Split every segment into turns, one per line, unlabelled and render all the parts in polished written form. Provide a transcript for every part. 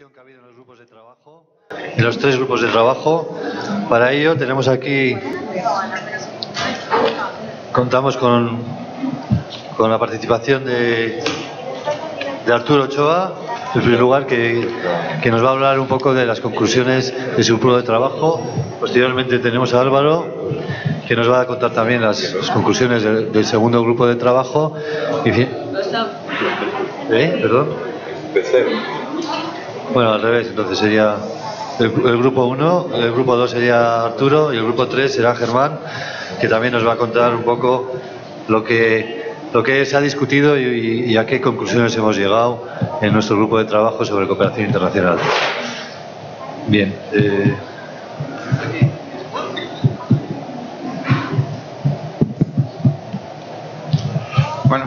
Que ha habido en los grupos de trabajo, en los 3 grupos de trabajo. Para ello tenemos aquí, contamos con la participación de Arturo Ochoa, en primer lugar, que nos va a hablar un poco de las conclusiones de su grupo de trabajo. Posteriormente tenemos a Álvaro, que nos va a contar también las conclusiones del segundo grupo de trabajo. ¿Perdón? Bueno, al revés, entonces sería el grupo 1, el grupo 2 sería Arturo y el grupo 3 será Germán, que también nos va a contar un poco lo que se ha discutido y a qué conclusiones hemos llegado en nuestro grupo de trabajo sobre cooperación internacional. Bien.
Bueno,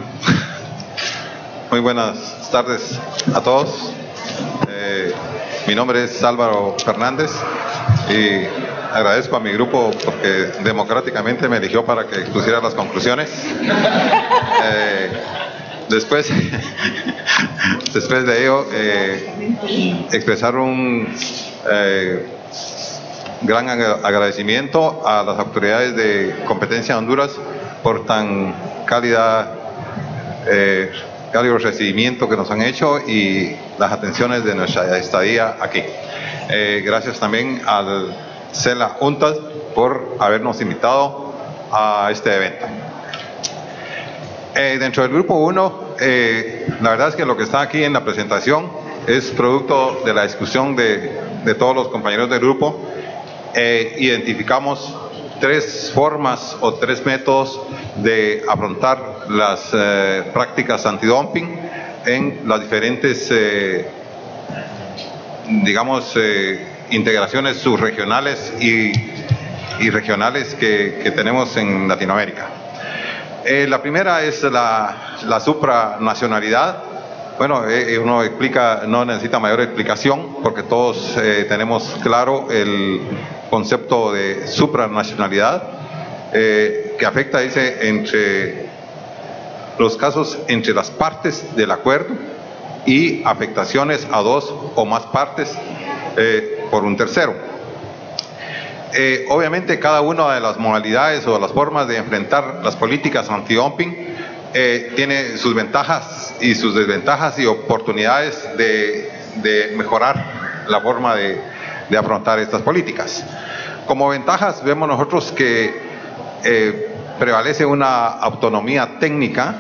muy buenas tardes a todos. Mi nombre es Álvaro Fernández y agradezco a mi grupo porque democráticamente me eligió para que expusiera las conclusiones. Después de ello, expresar un gran agradecimiento a las autoridades de competencia de Honduras por tan cálido recibimiento que nos han hecho y las atenciones de nuestra estadía aquí. Gracias también al CELA UNTAD por habernos invitado a este evento. Dentro del grupo 1, la verdad es que lo que está aquí en la presentación es producto de la discusión de todos los compañeros del grupo. Identificamos 3 formas o 3 métodos de afrontar las prácticas antidumping en las diferentes, integraciones subregionales y regionales que tenemos en Latinoamérica. La primera es la supranacionalidad. Bueno, uno explica, no necesita mayor explicación porque todos tenemos claro el concepto de supranacionalidad que afecta, dice, entre los casos entre las partes del acuerdo y afectaciones a 2 o más partes por un tercero. Obviamente cada una de las modalidades o las formas de enfrentar las políticas antidumping tiene sus ventajas y sus desventajas y oportunidades de mejorar la forma de afrontar estas políticas. Como ventajas vemos nosotros que prevalece una autonomía técnica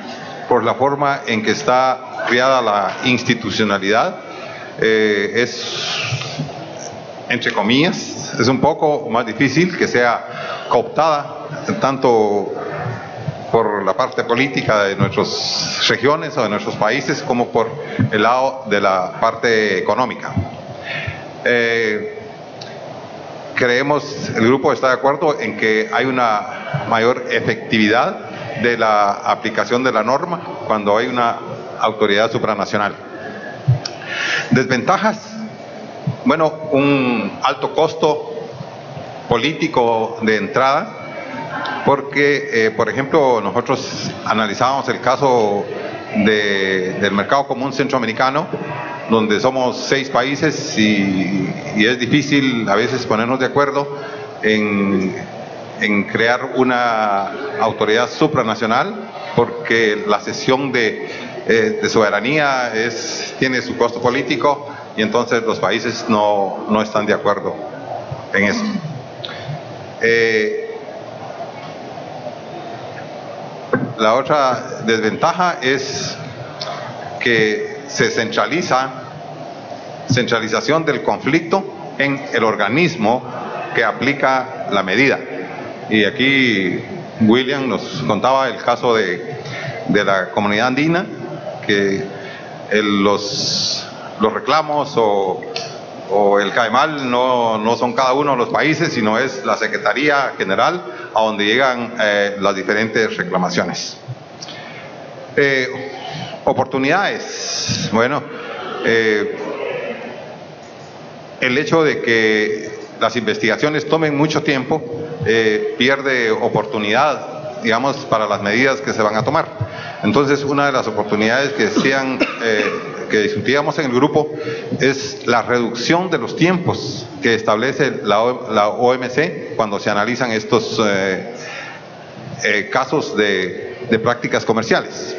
por la forma en que está creada la institucionalidad. Es, entre comillas, es un poco más difícil que sea cooptada tanto por la parte política de nuestras regiones o de nuestros países como por el lado de la parte económica. Creemos, el grupo está de acuerdo en que hay una mayor efectividad de la aplicación de la norma cuando hay una autoridad supranacional. Desventajas, bueno, un alto costo político de entrada, porque, por ejemplo, nosotros analizábamos el caso del mercado común centroamericano, donde somos 6 países y es difícil a veces ponernos de acuerdo en crear una autoridad supranacional, porque la cesión de soberanía tiene su costo político y entonces los países no están de acuerdo en eso. La otra desventaja es que se centralización del conflicto en el organismo que aplica la medida. Y aquí William nos contaba el caso de la comunidad andina, que los reclamos o el CAEMAL no son cada uno de los países, sino es la Secretaría General a donde llegan las diferentes reclamaciones. Oportunidades. Bueno, el hecho de que las investigaciones tomen mucho tiempo pierde oportunidad, digamos, para las medidas que se van a tomar. Entonces, una de las oportunidades que decían que discutíamos en el grupo es la reducción de los tiempos que establece la OMC cuando se analizan estos casos de prácticas comerciales.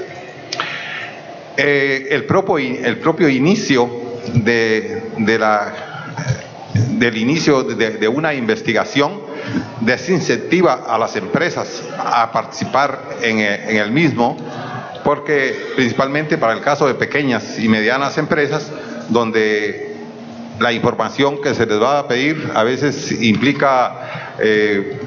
El propio inicio del inicio de una investigación desincentiva a las empresas a participar en el mismo, porque principalmente para el caso de pequeñas y medianas empresas, donde la información que se les va a pedir a veces implica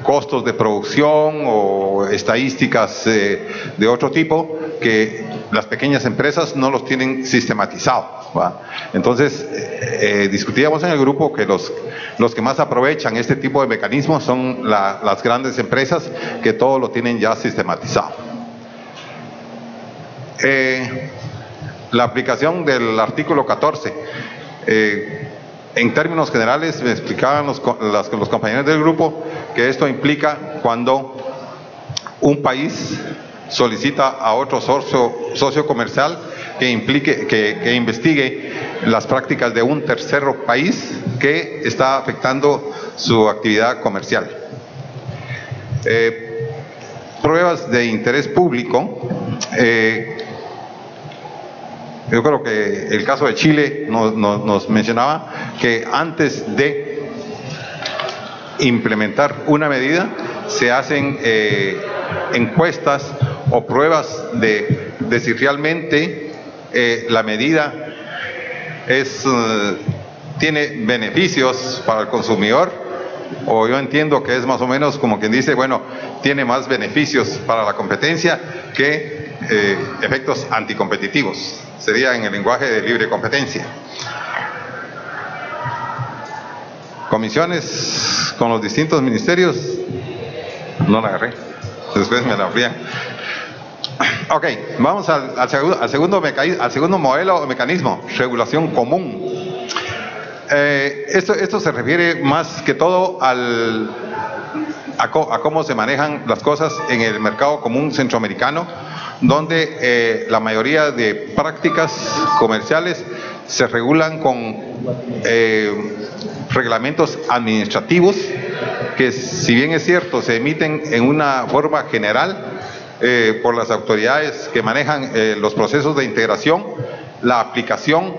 costos de producción o estadísticas de otro tipo que las pequeñas empresas no los tienen sistematizados, ¿va? Entonces discutíamos en el grupo que los que más aprovechan este tipo de mecanismos son las grandes empresas que todo lo tienen ya sistematizado. La aplicación del artículo 14, en términos generales me explicaban los compañeros del grupo que esto implica cuando un país solicita a otro socio comercial que investigue las prácticas de un tercero país que está afectando su actividad comercial. Pruebas de interés público. Yo creo que el caso de Chile nos mencionaba que antes de implementar una medida se hacen encuestas o pruebas de si realmente la medida tiene beneficios para el consumidor, o yo entiendo que es más o menos como quien dice, bueno, tiene más beneficios para la competencia que efectos anticompetitivos. Sería en el lenguaje de libre competencia. Comisiones con los distintos ministerios, no la agarré, después me la abrían. Ok, vamos al segundo modelo o mecanismo, regulación común. Esto se refiere más que todo a cómo se manejan las cosas en el mercado común centroamericano, donde la mayoría de prácticas comerciales se regulan con reglamentos administrativos que, si bien es cierto, se emiten en una forma general por las autoridades que manejan los procesos de integración, la aplicación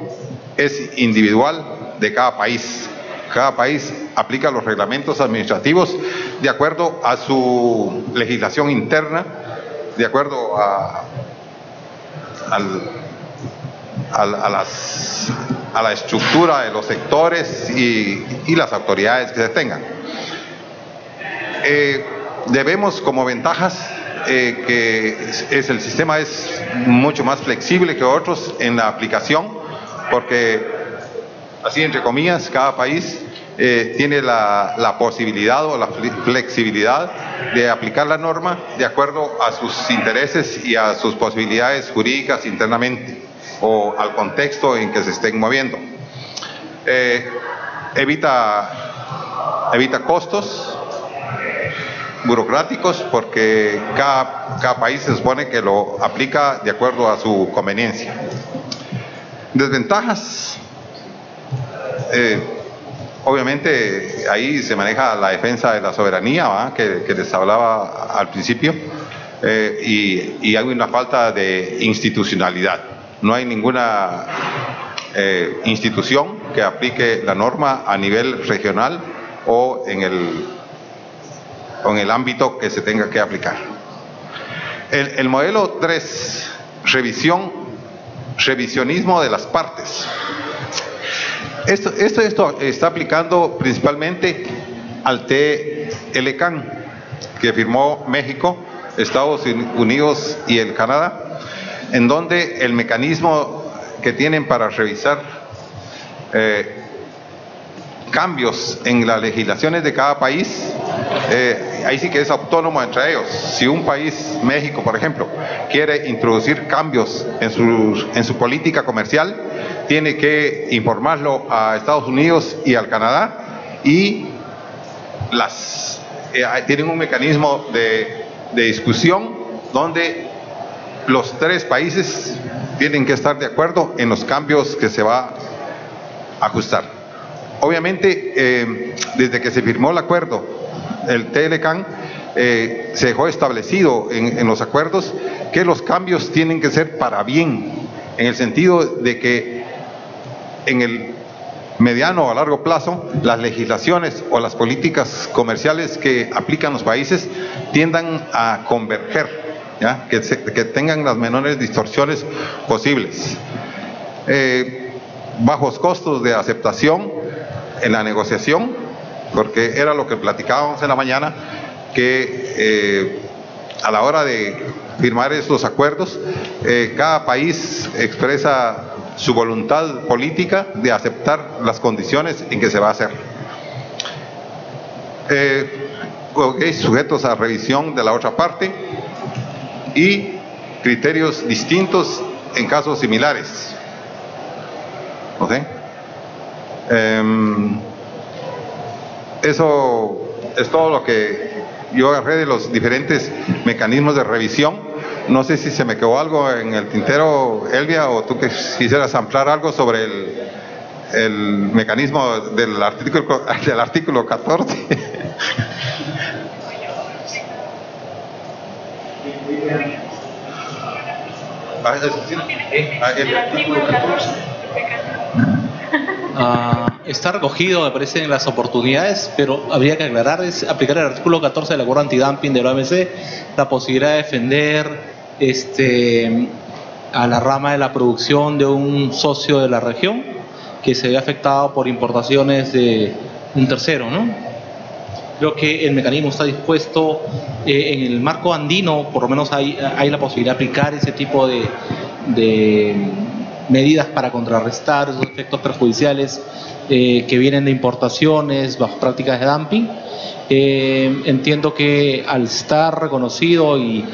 es individual de cada país. Cada país aplica los reglamentos administrativos de acuerdo a su legislación interna, de acuerdo a la estructura de los sectores y las autoridades que se tengan. Debemos como ventajas que el sistema es mucho más flexible que otros en la aplicación, porque así entre comillas cada país tiene la posibilidad o la flexibilidad de aplicar la norma de acuerdo a sus intereses y a sus posibilidades jurídicas internamente o al contexto en que se estén moviendo. Evita costos burocráticos porque cada país se supone que lo aplica de acuerdo a su conveniencia. Desventajas. Obviamente ahí se maneja la defensa de la soberanía, ¿va? Que les hablaba al principio, y hay una falta de institucionalidad. No hay ninguna institución que aplique la norma a nivel regional o en el ámbito que se tenga que aplicar. El modelo 3, revisionismo de las partes. Esto está aplicando principalmente al TLCAN, que firmó México, Estados Unidos y el Canadá, en donde el mecanismo que tienen para revisar cambios en las legislaciones de cada país, ahí sí que es autónomo entre ellos. Si un país, México por ejemplo, quiere introducir cambios en su política comercial, tiene que informarlo a Estados Unidos y al Canadá, y tienen un mecanismo de discusión donde los tres países tienen que estar de acuerdo en los cambios que se va a ajustar. Obviamente, desde que se firmó el acuerdo, el TLCAN, se dejó establecido en los acuerdos que los cambios tienen que ser para bien, en el sentido de que en el mediano o a largo plazo las legislaciones o las políticas comerciales que aplican los países tiendan a converger, ¿ya? Que tengan las menores distorsiones posibles. Bajos costos de aceptación en la negociación, porque era lo que platicábamos en la mañana, que a la hora de firmar estos acuerdos, cada país expresa su voluntad política de aceptar las condiciones en que se va a hacer. Sujetos a revisión de la otra parte y criterios distintos en casos similares. ¿Ok? Eso es todo lo que yo agarré de los diferentes mecanismos de revisión. No sé si se me quedó algo en el tintero, Elvia, o tú que quisieras ampliar algo sobre el mecanismo del artículo 14.
Está recogido, me parece, en las oportunidades, pero habría que aclarar, es aplicar el artículo 14 del acuerdo antidumping de la OMC, la posibilidad de defender a la rama de la producción de un socio de la región que se ve afectado por importaciones de un tercero, ¿no? Creo que el mecanismo está dispuesto en el marco andino, por lo menos hay la posibilidad de aplicar ese tipo de medidas para contrarrestar esos efectos perjudiciales que vienen de importaciones bajo prácticas de dumping. Entiendo que al estar reconocido y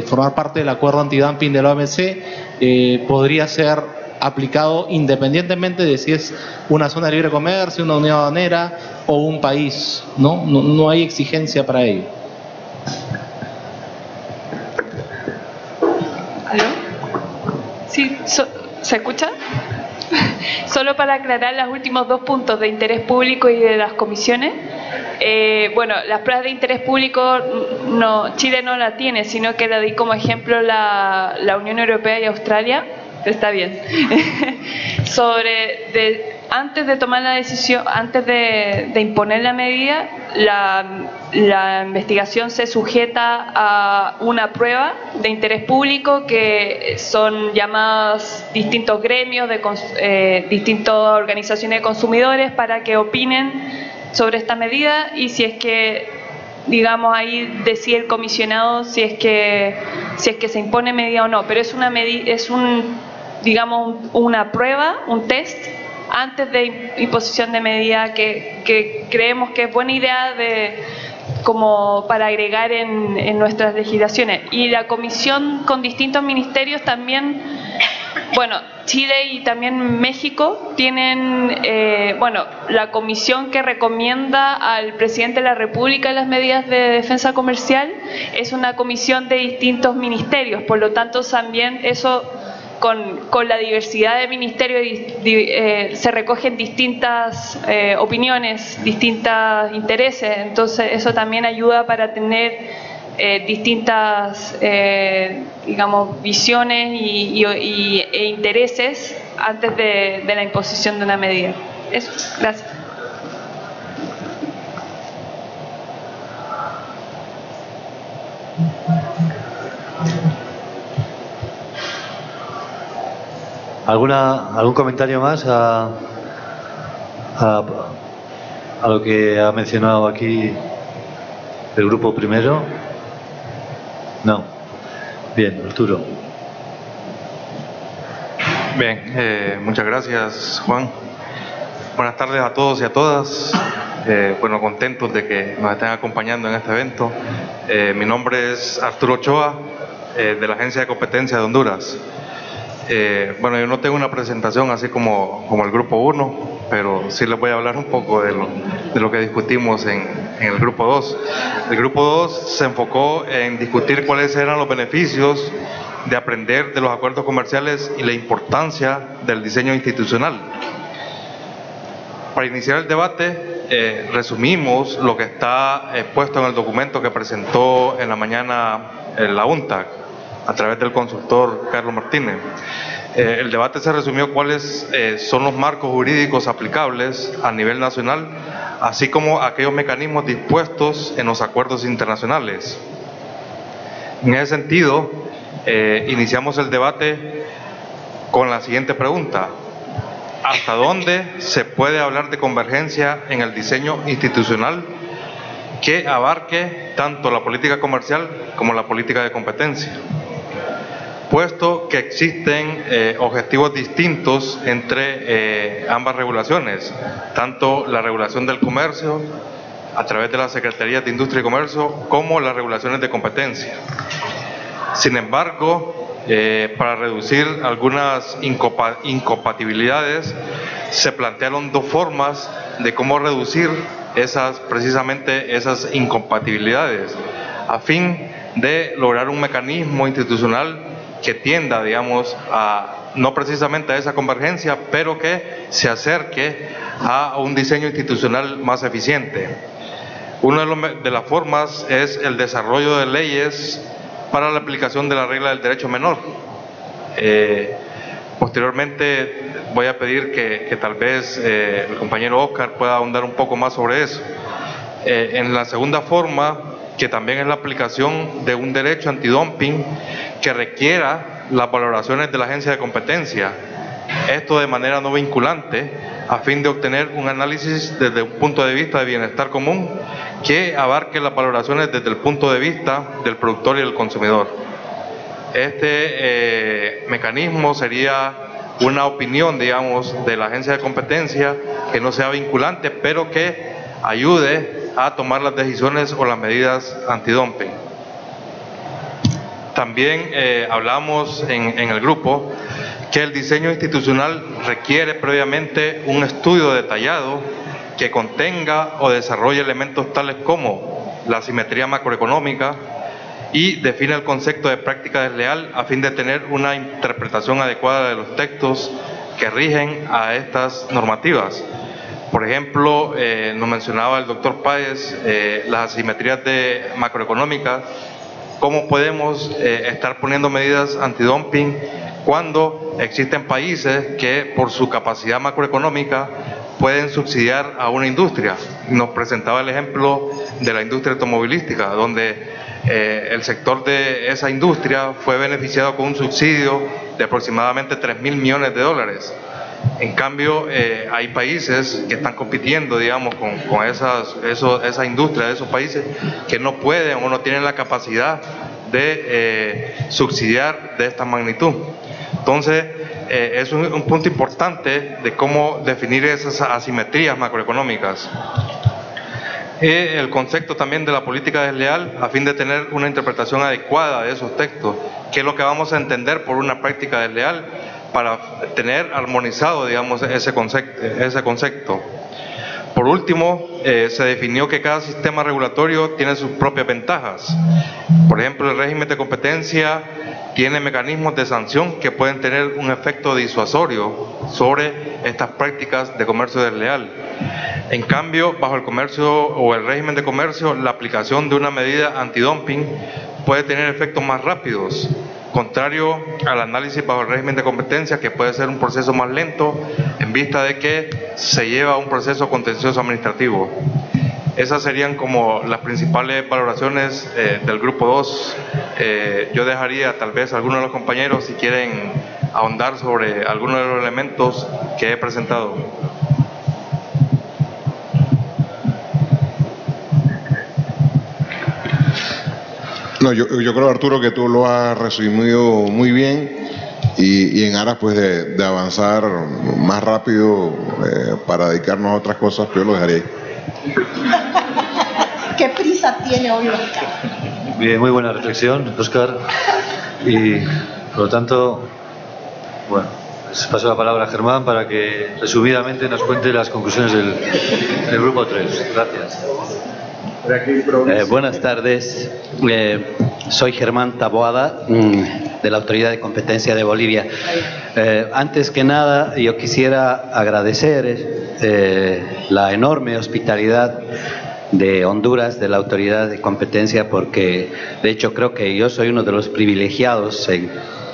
formar parte del acuerdo antidumping de la OMC, podría ser aplicado independientemente de si es una zona de libre comercio, una unión aduanera o un país, ¿no? No hay exigencia para ello.
¿Aló? Sí, ¿se escucha? Solo para aclarar los últimos dos puntos de interés público y de las comisiones. Bueno, las pruebas de interés público Chile no la tiene, sino que la di como ejemplo la Unión Europea y Australia. Está bien. Antes de tomar la decisión, antes de imponer la medida, la investigación se sujeta a una prueba de interés público que son llamadas distintos gremios, distintas organizaciones de consumidores para que opinen sobre esta medida, y si es que, digamos, ahí decide el comisionado si es que se impone medida o no, pero es una prueba, un test antes de imposición de medida que creemos que es buena idea como para agregar en nuestras legislaciones. Y la comisión con distintos ministerios también, bueno, Chile y también México tienen, la comisión que recomienda al presidente de la República las medidas de defensa comercial es una comisión de distintos ministerios, por lo tanto también eso con la diversidad de ministerios se recogen distintas opiniones, distintos intereses, entonces eso también ayuda para tener distintas visiones e intereses antes de la imposición de una medida. Eso, gracias.
¿Algún comentario más a lo que ha mencionado aquí el grupo primero? No. Bien, Arturo.
Bien, muchas gracias, Juan. Buenas tardes a todos y a todas. Contentos de que nos estén acompañando en este evento. Mi nombre es Arturo Ochoa, de la Agencia de Competencia de Honduras. Yo no tengo una presentación así como el Grupo 1, pero sí les voy a hablar un poco de lo que discutimos en el Grupo 2. El Grupo 2 se enfocó en discutir cuáles eran los beneficios de aprender de los acuerdos comerciales y la importancia del diseño institucional. Para iniciar el debate, resumimos lo que está puesto en el documento que presentó en la mañana la UNTAC a través del consultor Carlos Martínez. El debate se resumió cuáles son los marcos jurídicos aplicables a nivel nacional, así como aquellos mecanismos dispuestos en los acuerdos internacionales. En ese sentido, iniciamos el debate con la siguiente pregunta: ¿hasta dónde se puede hablar de convergencia en el diseño institucional que abarque tanto la política comercial como la política de competencia? Puesto que existen objetivos distintos entre ambas regulaciones, tanto la regulación del comercio a través de las Secretarías de Industria y Comercio como las regulaciones de competencia. Sin embargo, para reducir algunas incompatibilidades, se plantearon dos formas de cómo reducir precisamente esas incompatibilidades, a fin de lograr un mecanismo institucional que tienda, digamos, no precisamente a esa convergencia, pero que se acerque a un diseño institucional más eficiente. Una de las formas es el desarrollo de leyes para la aplicación de la regla del derecho menor. Posteriormente voy a pedir que tal vez el compañero Oscar pueda ahondar un poco más sobre eso. En la segunda forma, que también es la aplicación de un derecho antidumping que requiera las valoraciones de la agencia de competencia, esto de manera no vinculante, a fin de obtener un análisis desde un punto de vista de bienestar común que abarque las valoraciones desde el punto de vista del productor y del consumidor. Este mecanismo sería una opinión, digamos, de la agencia de competencia que no sea vinculante, pero que ayude a tomar las decisiones o las medidas antidumping. También hablamos en el grupo que el diseño institucional requiere previamente un estudio detallado que contenga o desarrolle elementos tales como la asimetría macroeconómica y define el concepto de práctica desleal a fin de tener una interpretación adecuada de los textos que rigen a estas normativas. Por ejemplo, nos mencionaba el doctor Páez las asimetrías macroeconómicas, cómo podemos estar poniendo medidas antidumping cuando existen países que por su capacidad macroeconómica pueden subsidiar a una industria. Nos presentaba el ejemplo de la industria automovilística, donde el sector de esa industria fue beneficiado con un subsidio de aproximadamente 3.000 millones de dólares. En cambio, hay países que están compitiendo, digamos, con esa industria de esos países que no pueden o no tienen la capacidad de subsidiar de esta magnitud. Entonces, es un punto importante de cómo definir esas asimetrías macroeconómicas. El concepto también de la política desleal, a fin de tener una interpretación adecuada de esos textos, qué es lo que vamos a entender por una práctica desleal, para tener armonizado, digamos, ese concepto. Por último, se definió que cada sistema regulatorio tiene sus propias ventajas. Por ejemplo, el régimen de competencia tiene mecanismos de sanción que pueden tener un efecto disuasorio sobre estas prácticas de comercio desleal. En cambio, bajo el comercio o el régimen de comercio, la aplicación de una medida antidumping puede tener efectos más rápidos, contrario al análisis bajo el régimen de competencia, que puede ser un proceso más lento en vista de que se lleva a un proceso contencioso administrativo. Esas serían como las principales valoraciones del grupo 2. Yo dejaría tal vez a algunos de los compañeros si quieren ahondar sobre algunos de los elementos que he presentado.
No, yo creo, Arturo, que tú lo has resumido muy bien y en aras pues de avanzar más rápido para dedicarnos a otras cosas, yo lo dejaría ahí.
¿Qué prisa tiene hoy Oscar?
Bien, muy buena reflexión, Oscar. Y por lo tanto, bueno, les paso la palabra a Germán para que resumidamente nos cuente las conclusiones del grupo 3. Gracias.
Buenas tardes, soy Germán Taboada. de la Autoridad de Competencia de Bolivia. Antes que nada, yo quisiera agradecer la enorme hospitalidad de Honduras, de la Autoridad de Competencia, porque de hecho creo que yo soy uno de los privilegiados en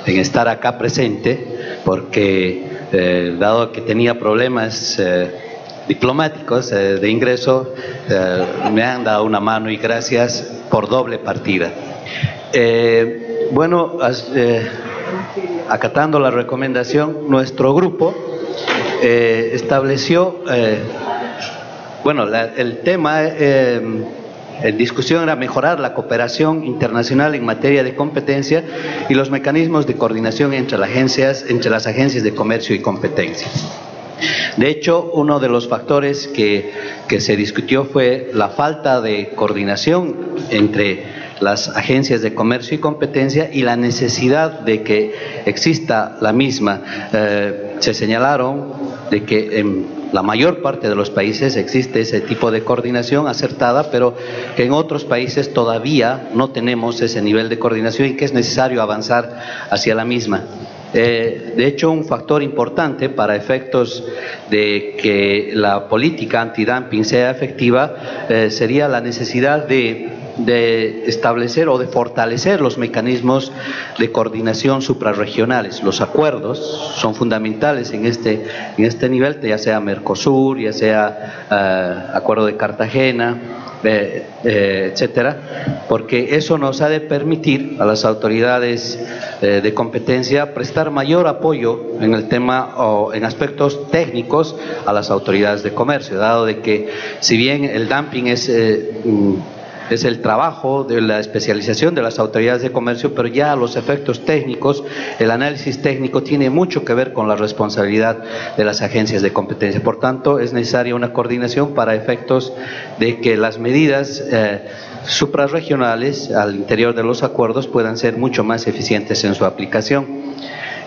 estar acá presente, porque dado que tenía problemas diplomáticos de ingreso, me han dado una mano y gracias por doble partida. Bueno, acatando la recomendación, nuestro grupo estableció, bueno, el tema en discusión era mejorar la cooperación internacional en materia de competencia y los mecanismos de coordinación entre las agencias de comercio y competencia. De hecho, uno de los factores que se discutió fue la falta de coordinación entre las agencias de comercio y competencia y la necesidad de que exista la misma. Se señalaron de que en la mayor parte de los países existe ese tipo de coordinación acertada, pero que en otros países todavía no tenemos ese nivel de coordinación y que es necesario avanzar hacia la misma. De hecho, un factor importante para efectos de que la política antidumping sea efectiva sería la necesidad de establecer o de fortalecer los mecanismos de coordinación suprarregionales. Los acuerdos son fundamentales en este nivel, ya sea Mercosur, ya sea Acuerdo de Cartagena, etcétera, porque eso nos ha de permitir a las autoridades de competencia prestar mayor apoyo en el tema o en aspectos técnicos a las autoridades de comercio, dado de que si bien el dumping es el trabajo de la especialización de las autoridades de comercio, pero ya los efectos técnicos, el análisis técnico tiene mucho que ver con la responsabilidad de las agencias de competencia. Por tanto, es necesaria una coordinación para efectos de que las medidas suprarregionales al interior de los acuerdos puedan ser mucho más eficientes en su aplicación.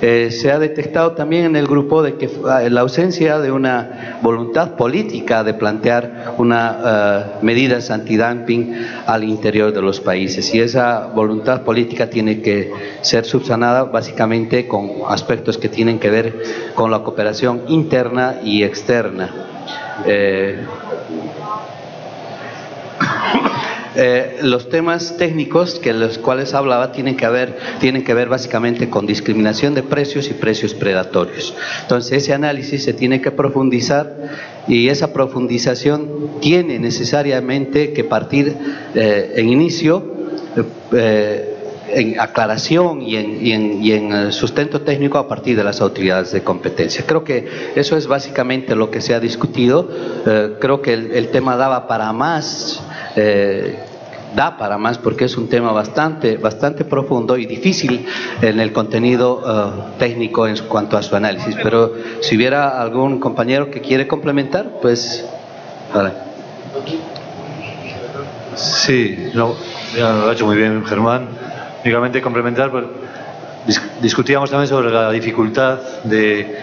Se ha detectado también en el grupo de que la ausencia de una voluntad política de plantear medidas antidumping al interior de los países, y esa voluntad política tiene que ser subsanada básicamente con aspectos que tienen que ver con la cooperación interna y externa. Los temas técnicos que los cuales hablaba tienen que ver básicamente con discriminación de precios y precios predatorios. Entonces ese análisis se tiene que profundizar y esa profundización tiene necesariamente que partir en inicio en aclaración y en sustento técnico a partir de las autoridades de competencia. Creo que eso es básicamente lo que se ha discutido. Creo que el tema daba para más. Da para más porque es un tema bastante profundo y difícil en el contenido técnico en cuanto a su análisis, pero si hubiera algún compañero que quiere complementar, pues vale.
Sí, no, ya lo ha hecho muy bien Germán. Únicamente complementar, pues, discutíamos también sobre la dificultad de,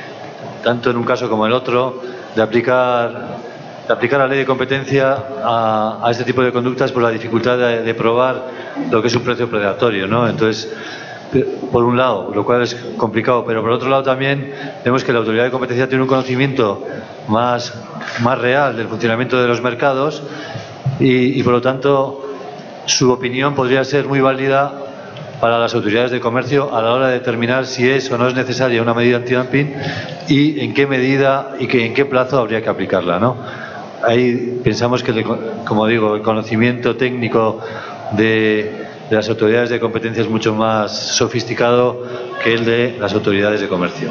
tanto en un caso como en el otro, de aplicar la ley de competencia a este tipo de conductas por la dificultad de probar lo que es un precio predatorio, ¿no? Entonces, por un lado, lo cual es complicado, pero por otro lado también vemos que la autoridad de competencia tiene un conocimiento más real del funcionamiento de los mercados y por lo tanto su opinión podría ser muy válida para las autoridades de comercio a la hora de determinar si es o no es necesaria una medida antidumping y en qué medida y en qué plazo habría que aplicarla, ¿no? Ahí pensamos que, como digo, el conocimiento técnico de las autoridades de competencia es mucho más sofisticado que el de las autoridades de comercio.